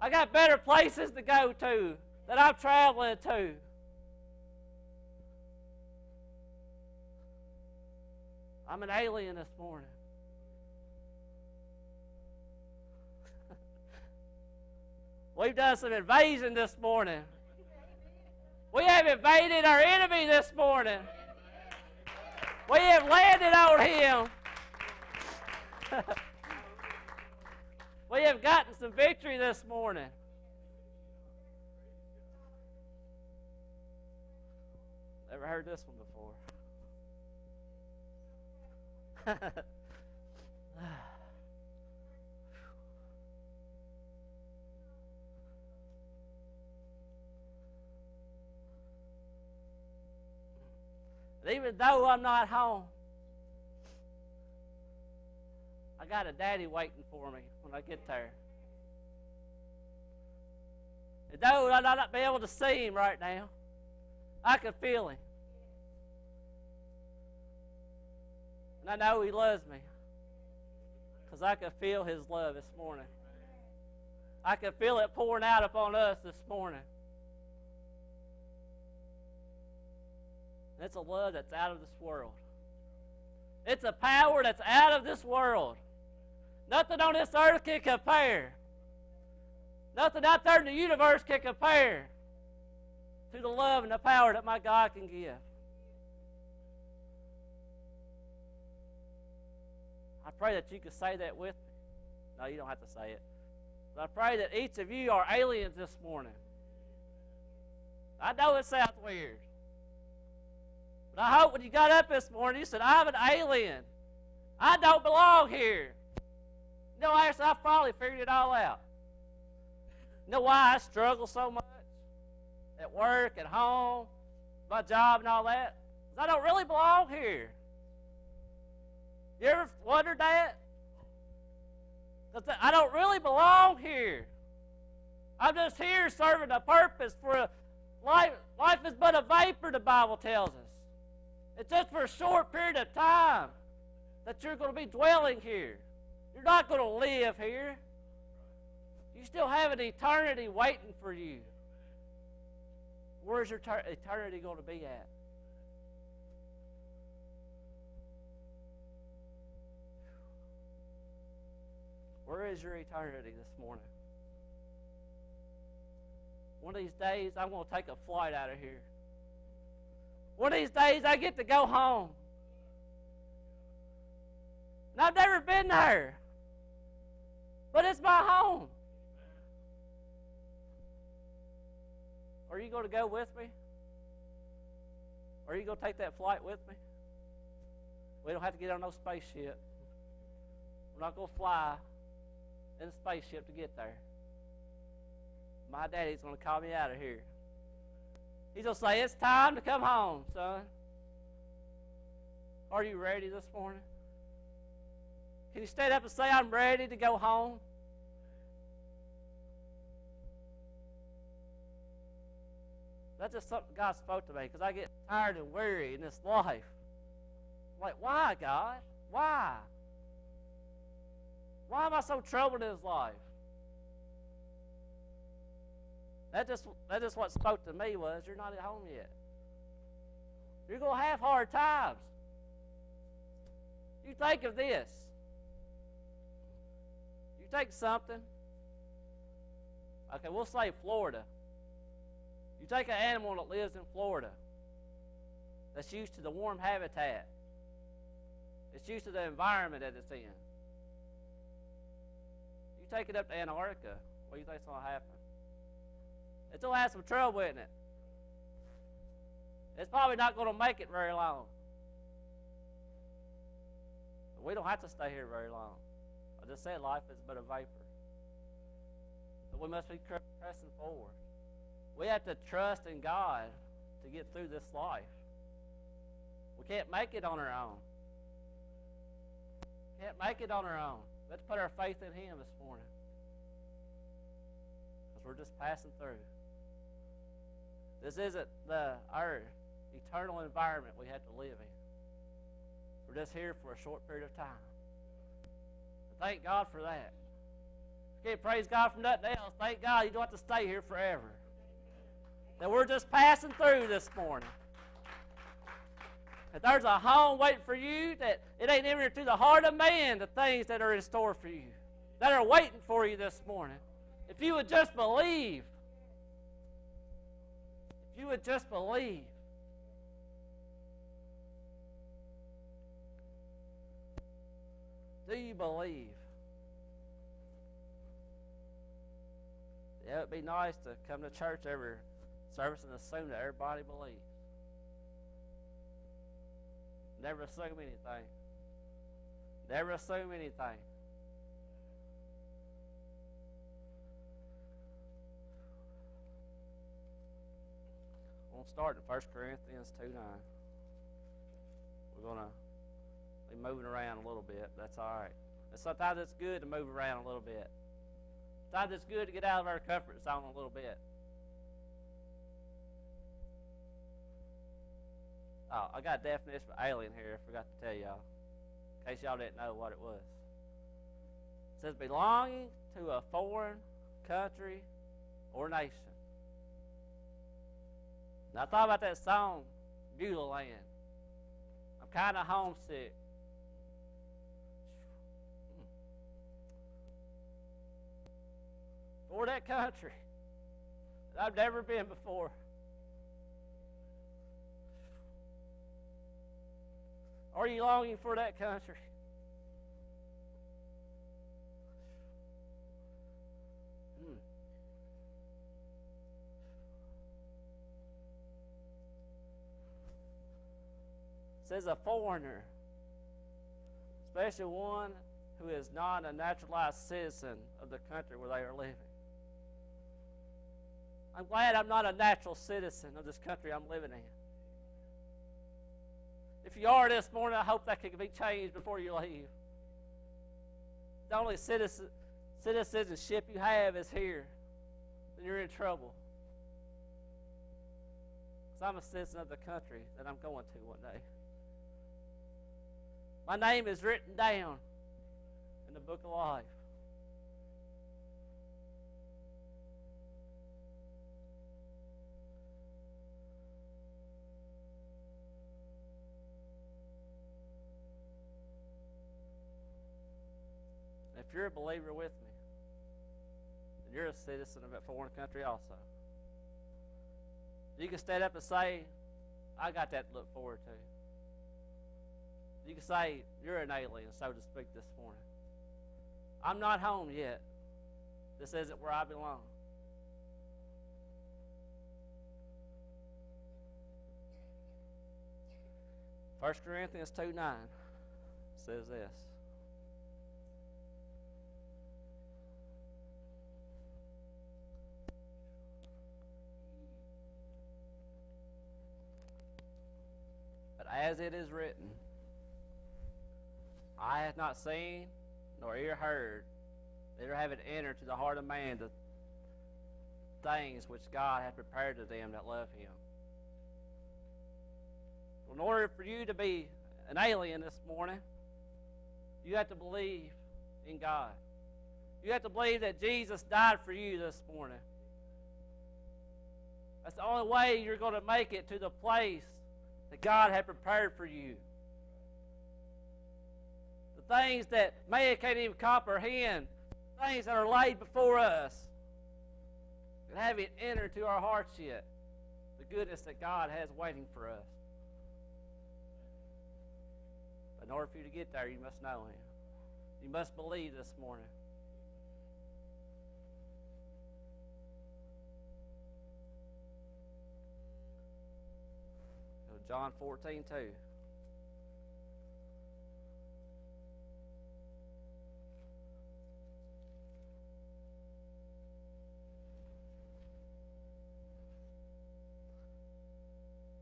I got better places to go to that I'm traveling to. I'm an alien this morning. We've done some invasion this morning. We have invaded our enemy this morning. We have landed on him. We have gotten some victory this morning. Never heard this one before. Even though I'm not home, I got a daddy waiting for me when I get there. And though I not be able to see him right now, I can feel him. And I know he loves me because I can feel his love this morning. I can feel it pouring out upon us this morning. It's a love that's out of this world. It's a power that's out of this world. Nothing on this earth can compare. Nothing out there in the universe can compare to the love and the power that my God can give. I pray that you can say that with me. No, you don't have to say it. But I pray that each of you are aliens this morning. I know it sounds weird. But I hope when you got up this morning, you said, I'm an alien. I don't belong here. You know, I finally figured it all out. You know why I struggle so much? At work, at home, my job and all that? Because I don't really belong here. You ever wondered that? Because I don't really belong here. I'm just here serving a purpose for a life. Life is but a vapor, the Bible tells us. It's just for a short period of time that you're going to be dwelling here. You're not going to live here. You still have an eternity waiting for you. Where's your eternity going to be at? Where is your eternity this morning? One of these days, I'm going to take a flight out of here. One of these days, I get to go home. And I've never been there. But it's my home. Are you going to go with me? Are you going to take that flight with me? We don't have to get on no spaceship. We're not going to fly in a spaceship to get there. My daddy's going to call me out of here. He's going to say, it's time to come home, son. Are you ready this morning? Can you stand up and say, I'm ready to go home? That's just something God spoke to me because I get tired and weary in this life. I'm like, why, God? Why? Why am I so troubled in this life? That just what spoke to me was, you're not at home yet. You're going to have hard times. You think of this. You take something. Okay, we'll say Florida. You take an animal that lives in Florida that's used to the warm habitat. It's used to the environment that it's in. You take it up to Antarctica, what do you think's going to happen? It's going to have some trouble in it. It's probably not going to make it very long. But we don't have to stay here very long. I just said life is but a vapor. But we must be pressing forward. We have to trust in God to get through this life. We can't make it on our own. Can't make it on our own. Let's put our faith in Him this morning. Because we're just passing through. This isn't our eternal environment we have to live in. We're just here for a short period of time. But thank God for that. can't praise God for nothing else. Thank God you don't have to stay here forever. That we're just passing through this morning. That there's a home waiting for you, that it ain't even to the heart of man the things that are in store for you, that are waiting for you this morning. If you would just believe. If you would just believe. Do you believe? Yeah, it'd be nice to come to church every service and assume that everybody believes. Never assume anything. Never assume anything. We'll start in 1 Corinthians 2:9. We're going to be moving around a little bit. That's all right. And sometimes it's good to move around a little bit. Sometimes it's good to get out of our comfort zone a little bit. Oh, I got a definition for alien here. I forgot to tell y'all, in case y'all didn't know what it was. It says belonging to a foreign country or nation. Now, I thought about that song, Beulah Land. I'm kind of homesick. For that country that I've never been before. Are you longing for that country? It says a foreigner, especially one who is not a naturalized citizen of the country where they are living. I'm glad I'm not a natural citizen of this country I'm living in. If you are this morning, I hope that can be changed before you leave. The only citizenship you have is here, then you're in trouble. Because I'm a citizen of the country that I'm going to one day. My name is written down in the book of life. If you're a believer with me, then you're a citizen of a foreign country also. You can stand up and say, I got that to look forward to. You can say, you're an alien, so to speak, this morning. I'm not home yet. This isn't where I belong. First Corinthians 2:9 says this. But as it is written, eye hath not seen, nor ear heard, neither have it entered to the heart of man the things which God hath prepared to them that love him. In order for you to be an alien this morning, you have to believe in God. You have to believe that Jesus died for you this morning. That's the only way you're going to make it to the place that God had prepared for you. The things that man can't even comprehend, things that are laid before us, that haven't entered to our hearts yet, the goodness that God has waiting for us. But in order for you to get there, you must know him. You must believe this morning. John 14:2.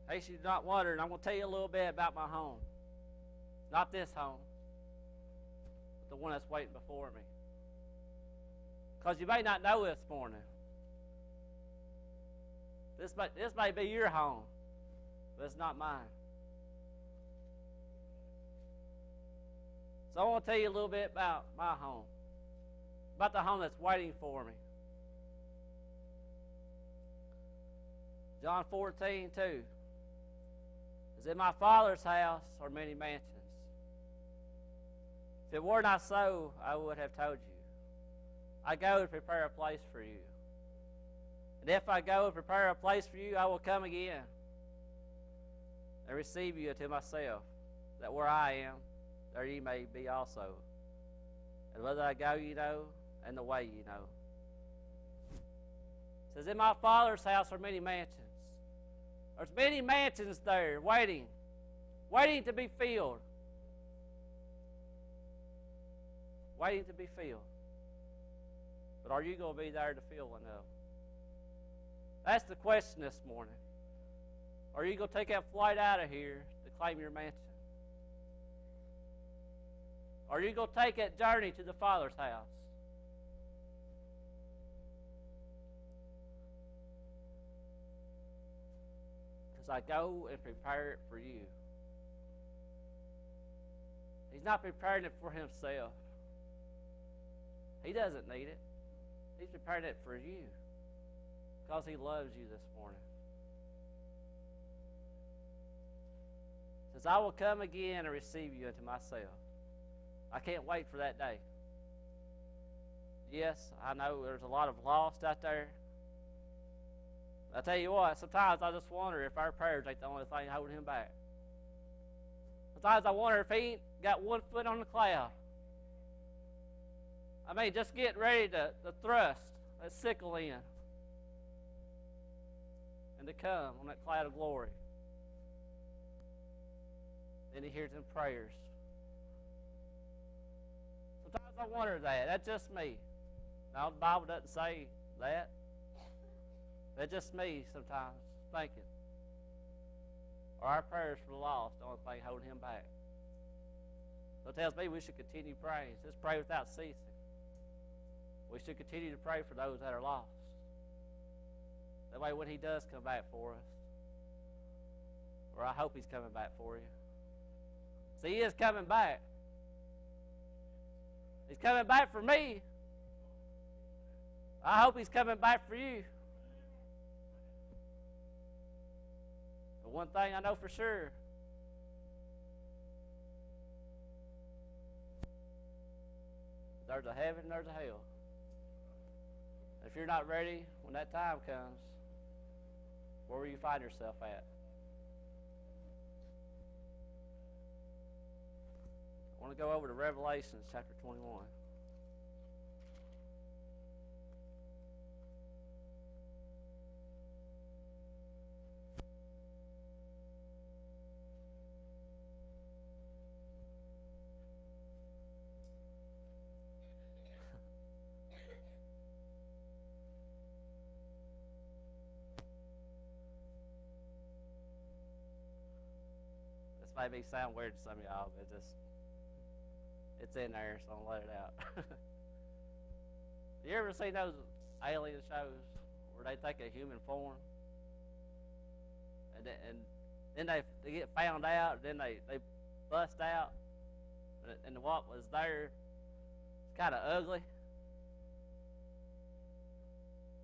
In case you're not wondering, I'm going to tell you a little bit about my home. Not this home, but the one that's waiting before me. Because you may not know this morning. This may be your home, but it's not mine. So I want to tell you a little bit about my home. about the home that's waiting for me. John 14:2. Is in my Father's house are many mansions. If it were not so, I would have told you. I go to prepare a place for you. And if I go and prepare a place for you, I will come again and receive you unto myself, that where I am, there ye may be also. And whether I go, you know, and the way you know. It says, in my Father's house are many mansions. There's many mansions there waiting to be filled. Waiting to be filled. But are you going to be there to fill one of them? That's the question this morning. Are you going to take that flight out of here to claim your mansion? Are you going to take that journey to the Father's house? Because I go and prepare it for you. He's not preparing it for himself. He doesn't need it. He's preparing it for you because he loves you this morning. He says, I will come again and receive you unto myself. I can't wait for that day. Yes, I know there's a lot of lost out there. I tell you what, sometimes I just wonder if our prayers ain't the only thing holding him back. Sometimes I wonder if he ain't got one foot on the cloud. I mean, just getting ready to thrust that sickle in and to come on that cloud of glory. Then he hears them prayers. Sometimes I wonder that. That's just me. Now, the Bible doesn't say that. That's just me sometimes thinking. Are our prayers for the lost the only thing holding him back? So it tells me we should continue praying. Just pray without ceasing. We should continue to pray for those that are lost. That way when he does come back for us, or I hope he's coming back for you. See, he is coming back. He's coming back for me. I hope he's coming back for you. But one thing I know for sure, there's a heaven and there's a hell. If you're not ready when that time comes, where will you find yourself at? I want to go over to Revelation chapter 21. This may sound weird to some of y'all, but it's in there, so I'll let it out. You ever seen those alien shows where they take a human form and then they get found out, and then they bust out, and what was there is kind of ugly?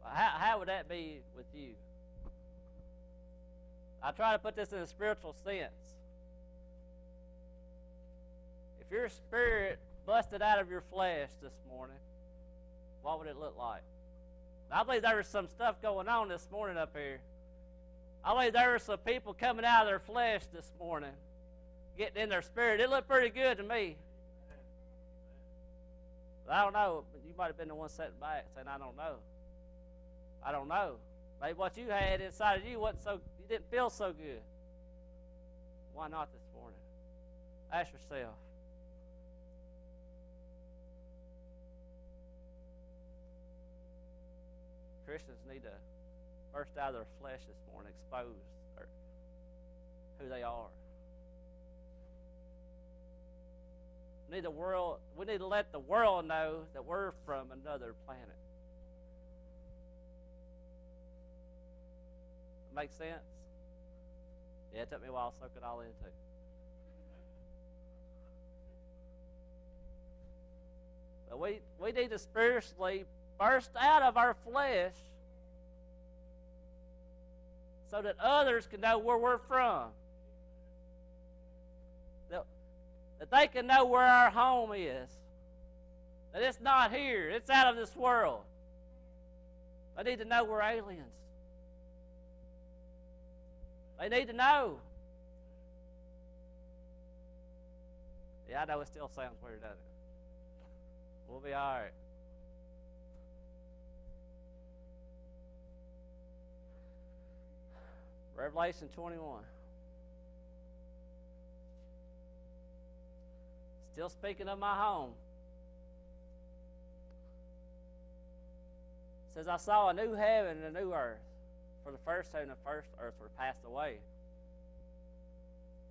How would that be with you? I try to put this in a spiritual sense. If your spirit busted out of your flesh this morning, what would it look like? I believe there was some stuff going on this morning up here. I believe there were some people coming out of their flesh this morning, getting in their spirit. It looked pretty good to me. But I don't know. You might have been the one sitting back saying, I don't know. I don't know. Maybe what you had inside of you you didn't feel so good. Why not this morning? Ask yourself. Christians need to burst out of their flesh this morning, expose who they are. We need to let the world know that we're from another planet. Make sense? Yeah, it took me a while to soak it all in too. But we need to spiritually burst out of our flesh so that others can know where we're from. That they can know where our home is. That it's not here. It's out of this world. They need to know we're aliens. They need to know. Yeah, I know it still sounds weird, doesn't it? We'll be all right. Revelation 21. Still speaking of my home. It says, I saw a new heaven and a new earth. For the first heaven and the first earth were passed away.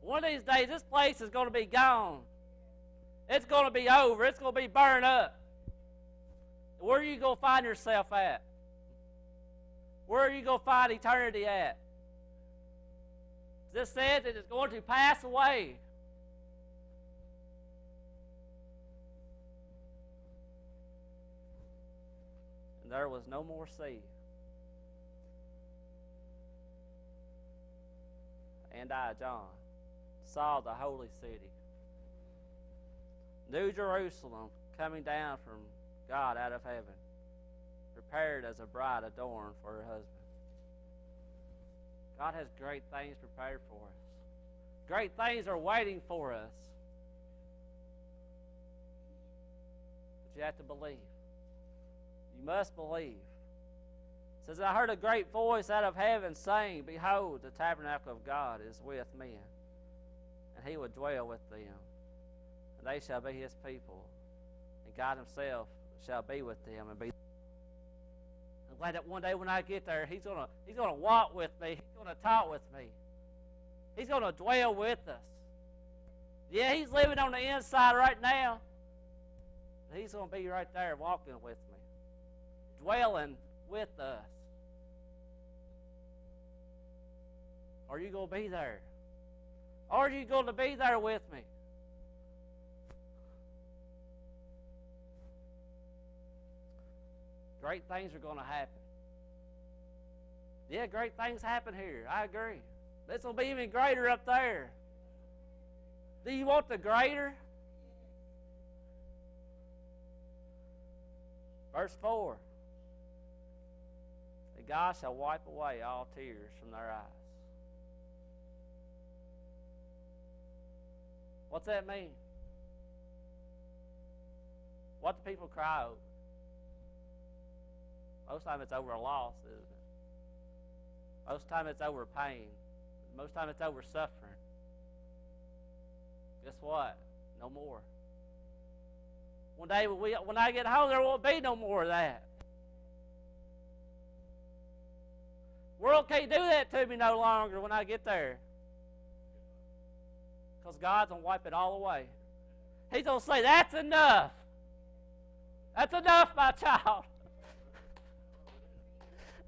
One of these days, this place is going to be gone. It's going to be over. It's going to be burned up. Where are you going to find yourself at? Where are you going to find eternity at? This says it is going to pass away. And there was no more sea. And I, John, saw the holy city, New Jerusalem, coming down from God out of heaven, prepared as a bride adorned for her husband. God has great things prepared for us. Great things are waiting for us. But you have to believe. You must believe. It says, I heard a great voice out of heaven saying, Behold, the tabernacle of God is with men, and he will dwell with them, and they shall be his people, and God himself shall be with them and be. I'm glad that one day when I get there, he's gonna walk with me. He's gonna talk with me. He's gonna dwell with us. Yeah, he's living on the inside right now. But he's gonna be right there walking with me, dwelling with us. Are you going to be there? Are you going to be there with me? Great things are going to happen. Yeah, great things happen here. I agree. This will be even greater up there. Do you want the greater? Verse 4. That God shall wipe away all tears from their eyes. What's that mean? What do people cry over? Most of the time it's over a loss, isn't it? Most of the time it's over pain. Most of the time it's over suffering. Guess what? No more. One day when I get home, there won't be no more of that. The world can't do that to me no longer when I get there. Because God's going to wipe it all away. He's going to say, that's enough. That's enough, my child.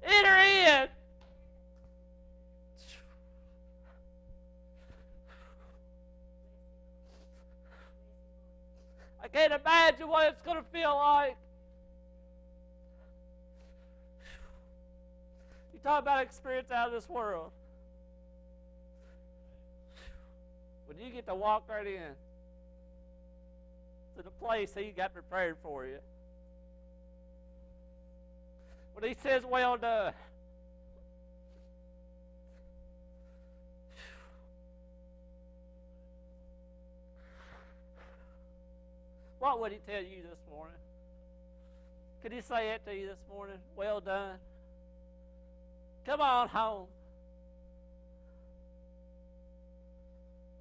Enter in. I can't imagine what it's going to feel like. You talk about experience out of this world. When you get to walk right in to the place he got prepared for you. When he says, well done. What would he tell you this morning? Could he say it to you this morning? Well done. Come on home.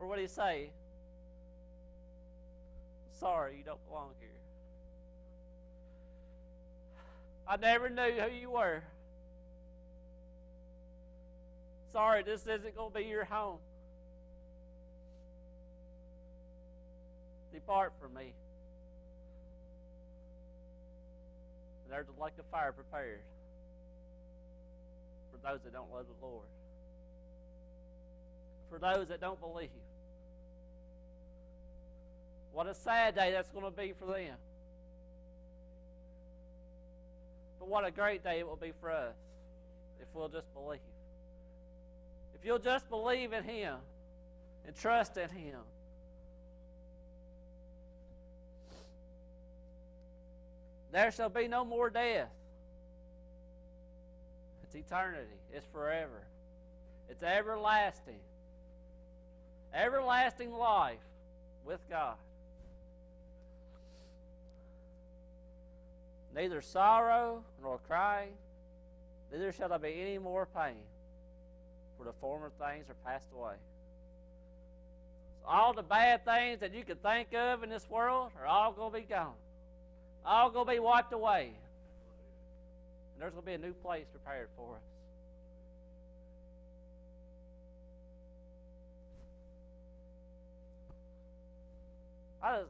Or what did he say? Sorry, you don't belong here. I never knew who you were. Sorry, this isn't going to be your home. Depart from me. And there's a lake of fire prepared for those that don't love the Lord. For those that don't believe. What a sad day that's going to be for them. But what a great day it will be for us if we'll just believe. If you'll just believe in Him and trust in Him. There shall be no more death. It's eternity. It's forever. It's everlasting. Everlasting life with God. Neither sorrow nor crying, neither shall there be any more pain, for the former things are passed away. So all the bad things that you could think of in this world are all going to be gone. All going to be wiped away. And there's going to be a new place prepared for us.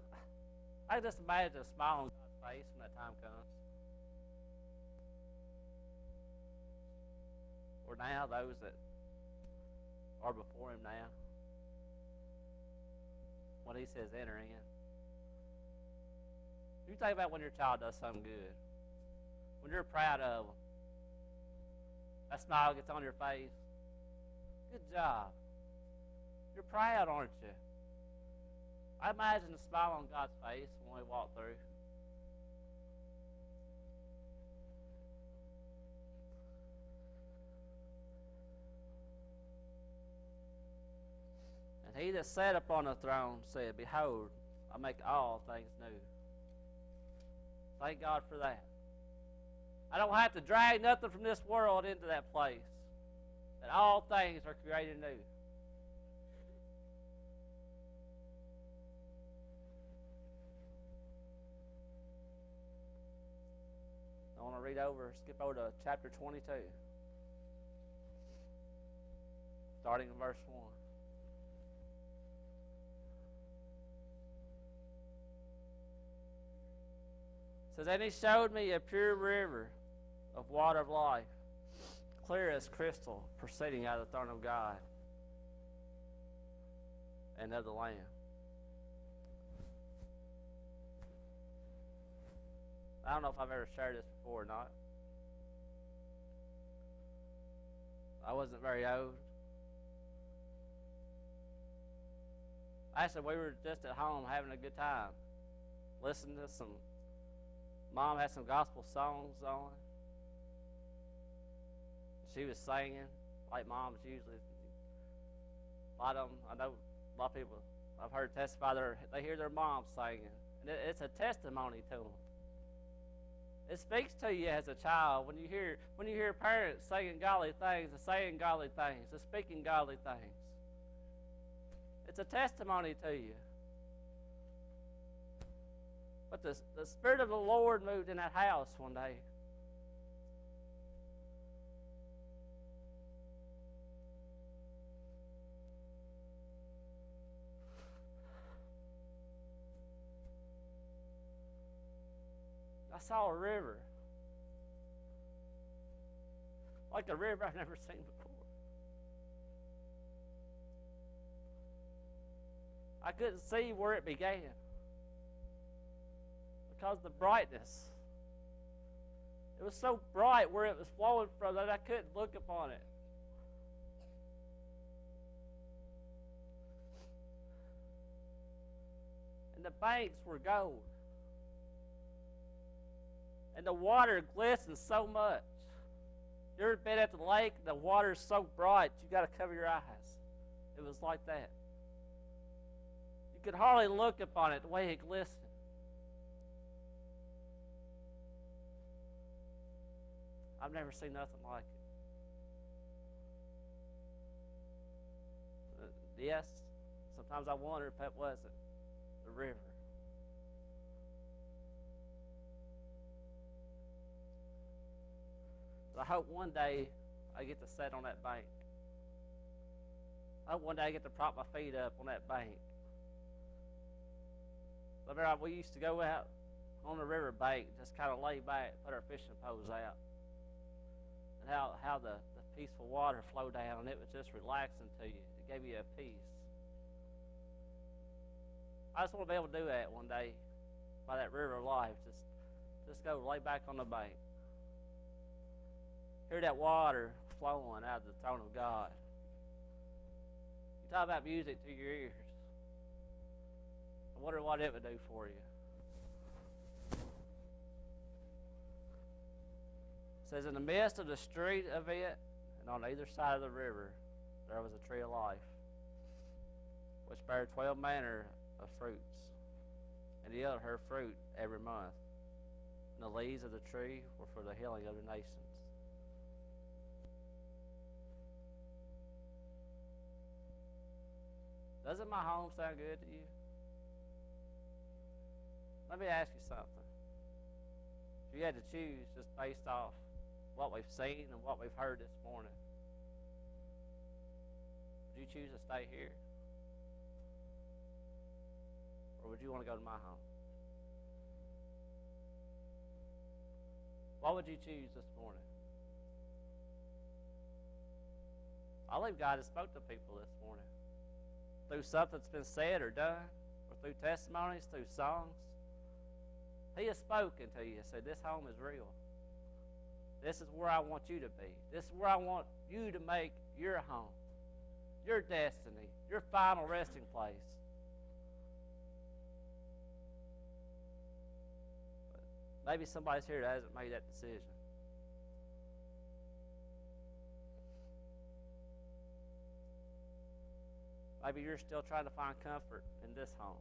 I just imagine a smile on God's face when that time comes. Or now, those that are before Him now. When He says, enter in. You think about when your child does something good. When you're proud of them. That smile gets on your face. Good job. You're proud, aren't you? I imagine the smile on God's face when we walk through. And He that sat upon the throne said, behold, I make all things new. Thank God for that. I don't have to drag nothing from this world into that place. That all things are created new. I want to skip over to chapter 22. Starting in verse 1. It says, and He showed me a pure river of water of life, clear as crystal, proceeding out of the throne of God and of the Lamb. I don't know if I've ever shared this before or not. I wasn't very old. Actually, we were just at home having a good time. Listening to Mom had some gospel songs on. She was singing like moms usually. A lot of them, I know a lot of people I've heard testify, they hear their moms singing. And it's a testimony to them. It speaks to you as a child when you hear parents saying godly things and saying godly things and speaking godly things. It's a testimony to you. But the Spirit of the Lord moved in that house one day. I saw a river. Like a river I've never seen before. I couldn't see where it began. Because of the brightness. It was so bright where it was flowing from that I couldn't look upon it. And the banks were gold. And the water glistened so much. You ever been at the lake, the water's so bright you got to cover your eyes. It was like that. You could hardly look upon it the way it glistened. I've never seen nothing like it. Yes, sometimes I wonder if that wasn't the river. But I hope one day I get to sit on that bank. I hope one day I get to prop my feet up on that bank. We used to go out on the river bank, just kind of lay back, put our fishing poles out. And how the peaceful water flowed down, and it was just relaxing to you. It gave you a peace. I just want to be able to do that one day by that river of life. Just go lay back on the bank. Hear that water flowing out of the throne of God. You talk about music to your ears. I wonder what it would do for you. It says, in the midst of the street of it, and on either side of the river, there was a tree of life, which bare 12 manner of fruits, and yielded her fruit every month. And the leaves of the tree were for the healing of the nations. Doesn't my home sound good to you? Let me ask you something. If you had to choose just based off what we've seen and what we've heard this morning, would you choose to stay here? Or would you want to go to my home? What would you choose this morning? I believe God has spoke to people this morning. Through something that's been said or done, or through testimonies, through songs. He has spoken to you and said, this home is real. This is where I want you to be. This is where I want you to make your home, your destiny, your final resting place. But maybe somebody's here that hasn't made that decision. Maybe you're still trying to find comfort in this home,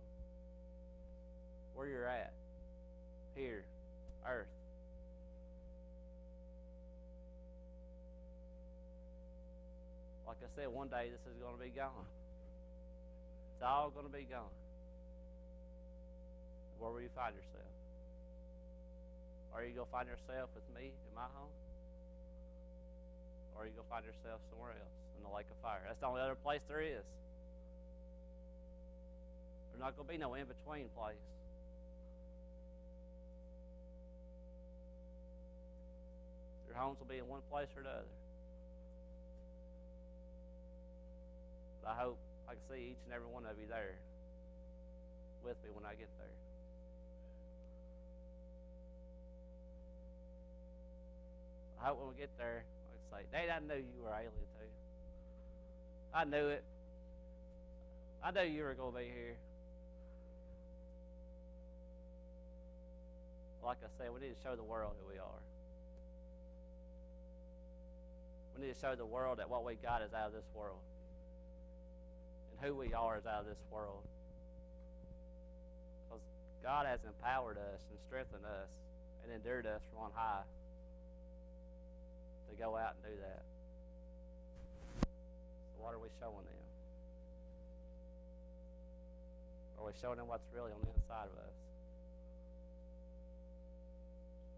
where you're at, here, earth. Like I said, one day this is going to be gone. It's all going to be gone. Where will you find yourself? Are you going to find yourself with me in my home? Or are you going to find yourself somewhere else in the lake of fire? That's the only other place there is. There's not going to be no in-between place. Your homes will be in one place or the other. But I hope I can see each and every one of you there with me when I get there. I hope when we get there, I can say, Nate, I knew you were alien too. I knew it. I knew you were going to be here. Like I said, we need to show the world who we are. We need to show the world that what we got is out of this world. And who we are is out of this world. Because God has empowered us and strengthened us and endured us from on high to go out and do that. So what are we showing them? Are we showing them what's really on the inside of us?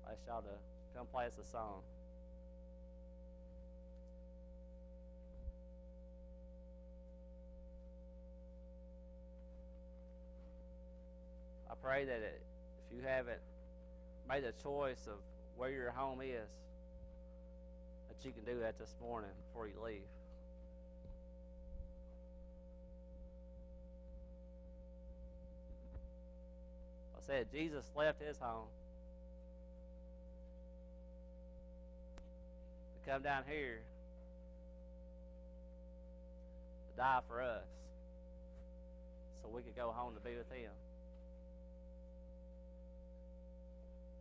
I ask y'all to come play us a song. I pray that if you haven't made a choice of where your home is, that you can do that this morning before you leave. I said Jesus left his home to come down here to die for us so we could go home to be with him.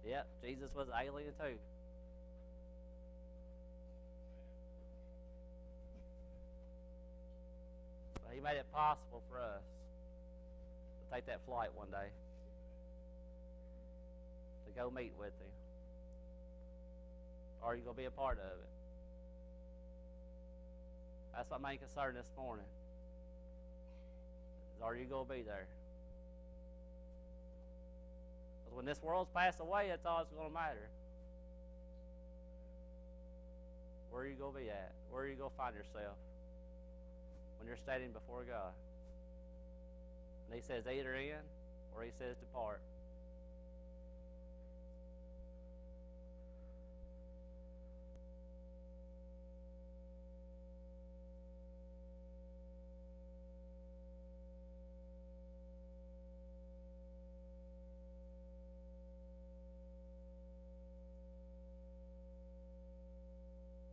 Yep, Jesus was an alien too. But he made it possible for us to take that flight one day, to go meet with him. Are you going to be a part of it? That's my main concern this morning. Is are you going to be there? Because when this world's passed away, that's all that's going to matter. Where are you going to be at? Where are you going to find yourself when you're standing before God? And he says either in or he says depart.